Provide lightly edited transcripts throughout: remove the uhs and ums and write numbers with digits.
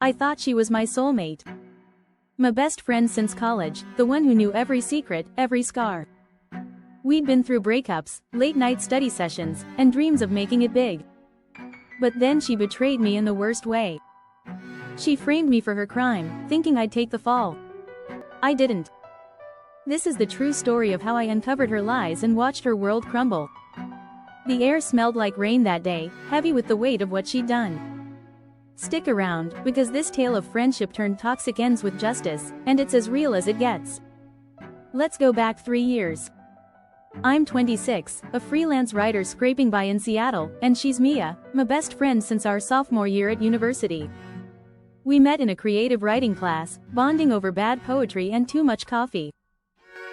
I thought she was my soulmate. My best friend since college, the one who knew every secret, every scar. We'd been through breakups, late-night study sessions, and dreams of making it big. But then she betrayed me in the worst way. She framed me for her crime, thinking I'd take the fall. I didn't. This is the true story of how I uncovered her lies and watched her world crumble. The air smelled like rain that day, heavy with the weight of what she'd done. Stick around, because this tale of friendship turned toxic ends with justice, and it's as real as it gets. Let's go back 3 years. I'm 26, a freelance writer scraping by in Seattle, and she's Mia, my best friend since our sophomore year at university. We met in a creative writing class, bonding over bad poetry and too much coffee.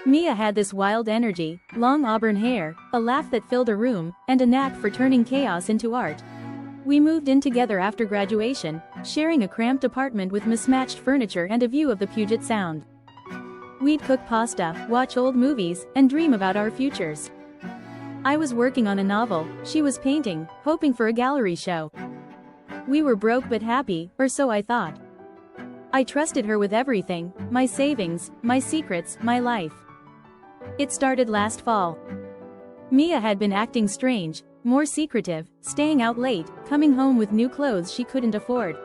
Mia had this wild energy, long auburn hair, a laugh that filled a room, and a knack for turning chaos into art. We moved in together after graduation, sharing a cramped apartment with mismatched furniture and a view of the Puget Sound. We'd cook pasta, watch old movies, and dream about our futures. I was working on a novel, she was painting, hoping for a gallery show. We were broke but happy, or so I thought. I trusted her with everything, my savings, my secrets, my life. It started last fall. Mia had been acting strange, more secretive, staying out late, coming home with new clothes she couldn't afford.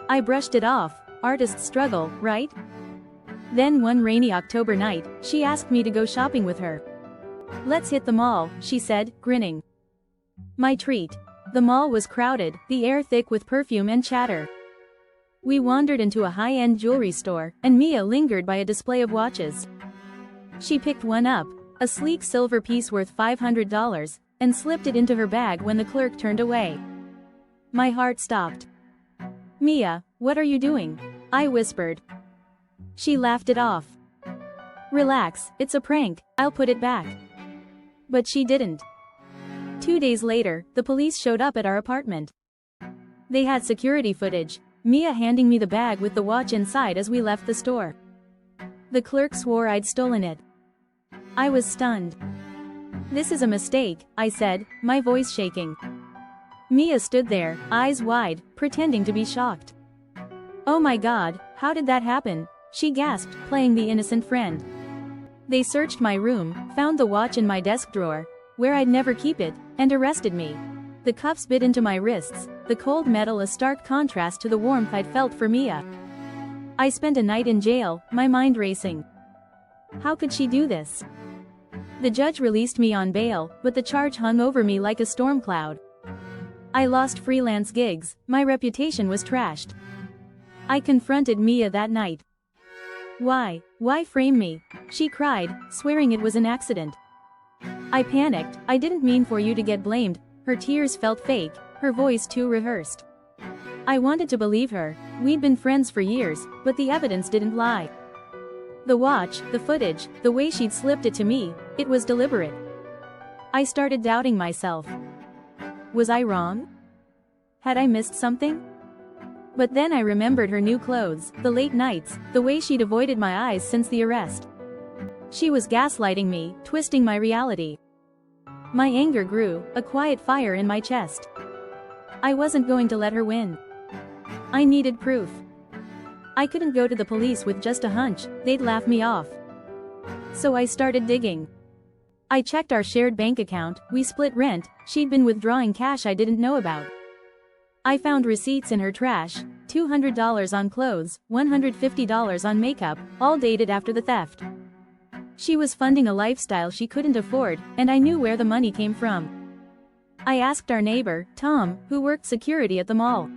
I brushed it off, artists struggle, right? Then one rainy October night, she asked me to go shopping with her. Let's hit the mall, she said, grinning. My treat. The mall was crowded, the air thick with perfume and chatter. We wandered into a high-end jewelry store, and Mia lingered by a display of watches. She picked one up, a sleek silver piece worth $500, and slipped it into her bag when the clerk turned away. My heart stopped. Mia, what are you doing? I whispered. She laughed it off. Relax, it's a prank, I'll put it back. But she didn't. 2 days later, the police showed up at our apartment. They had security footage, Mia handing me the bag with the watch inside as we left the store. The clerk swore I'd stolen it. I was stunned. This is a mistake, I said, my voice shaking. Mia stood there, eyes wide, pretending to be shocked. Oh my God, how did that happen? She gasped, playing the innocent friend. They searched my room, found the watch in my desk drawer, where I'd never keep it, and arrested me. The cuffs bit into my wrists, the cold metal a stark contrast to the warmth I'd felt for Mia. I spent a night in jail, my mind racing. How could she do this? The judge released me on bail, but the charge hung over me like a storm cloud. I lost freelance gigs, my reputation was trashed. I confronted Mia that night. Why frame me? She cried, swearing it was an accident. I panicked, I didn't mean for you to get blamed. Her tears felt fake, her voice too rehearsed. I wanted to believe her, we'd been friends for years, but the evidence didn't lie. The watch, the footage, the way she'd slipped it to me, it was deliberate. I started doubting myself. Was I wrong? Had I missed something? But then I remembered her new clothes, the late nights, the way she'd avoided my eyes since the arrest. She was gaslighting me, twisting my reality. My anger grew, a quiet fire in my chest. I wasn't going to let her win. I needed proof. I couldn't go to the police with just a hunch, they'd laugh me off. So I started digging. I checked our shared bank account, we split rent, she'd been withdrawing cash I didn't know about. I found receipts in her trash, $200 on clothes, $150 on makeup, all dated after the theft. She was funding a lifestyle she couldn't afford, and I knew where the money came from. I asked our neighbor, Tom, who worked security at the mall.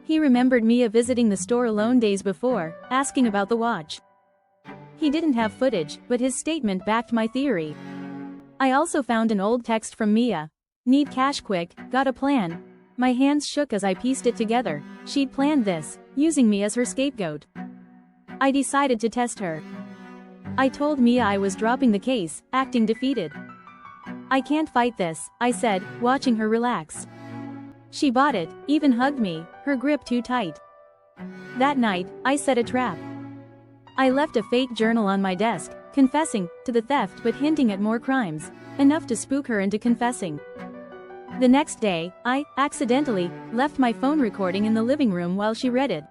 He remembered Mia visiting the store alone days before, asking about the watch. He didn't have footage, but his statement backed my theory. I also found an old text from Mia. Need cash quick, got a plan. My hands shook as I pieced it together. She'd planned this, using me as her scapegoat. I decided to test her. I told Mia I was dropping the case, acting defeated. I can't fight this, I said, watching her relax. She bought it, even hugged me, her grip too tight. That night, I set a trap. I left a fake journal on my desk, confessing to the theft but hinting at more crimes, enough to spook her into confessing. The next day, I accidentally left my phone recording in the living room while she read it.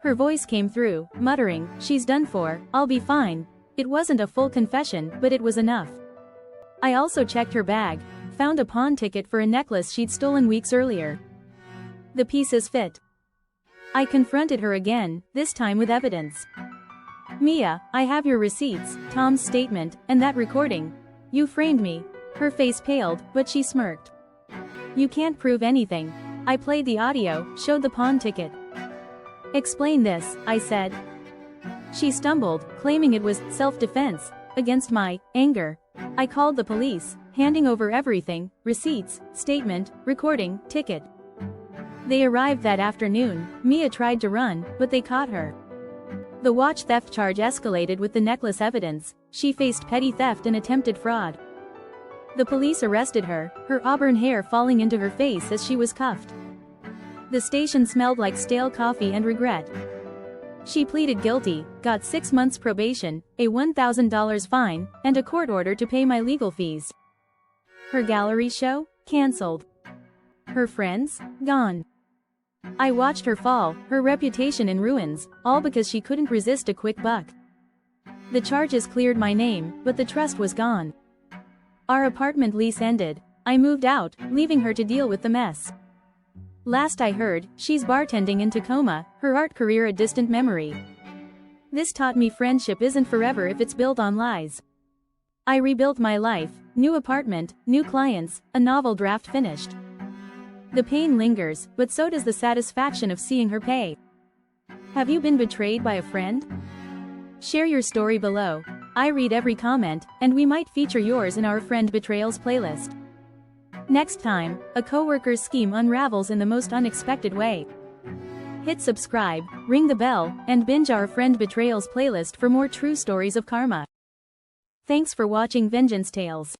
Her voice came through, muttering, "She's done for, I'll be fine." It wasn't a full confession, but it was enough. I also checked her bag, found a pawn ticket for a necklace she'd stolen weeks earlier. The pieces fit. I confronted her again, this time with evidence. "Mia, I have your receipts, Tom's statement, and that recording. You framed me." Her face paled, but she smirked. "You can't prove anything." I played the audio, showed the pawn ticket. "Explain this," I said. She stumbled, claiming it was self-defense against my anger. I called the police, handing over everything: receipts, statement, recording, ticket. They arrived that afternoon. Mia tried to run, but they caught her. The watch theft charge escalated with the necklace evidence. She faced petty theft and attempted fraud. The police arrested her, her auburn hair falling into her face as she was cuffed. The station smelled like stale coffee and regret. She pleaded guilty, got 6 months probation, a $1,000 fine, and a court order to pay my legal fees. Her gallery show? Cancelled. Her friends? Gone. I watched her fall, her reputation in ruins, all because she couldn't resist a quick buck. The charges cleared my name, but the trust was gone. Our apartment lease ended. I moved out, leaving her to deal with the mess. Last I heard, she's bartending in Tacoma, her art career a distant memory. This taught me friendship isn't forever if it's built on lies. I rebuilt my life, new apartment, new clients, a novel draft finished. The pain lingers, but so does the satisfaction of seeing her pay. Have you been betrayed by a friend? Share your story below. I read every comment, and we might feature yours in our Friend Betrayals playlist. Next time, a coworker's scheme unravels in the most unexpected way. Hit subscribe, ring the bell, and binge our Friend Betrayals playlist for more true stories of karma. Thanks for watching Vengeance Tales.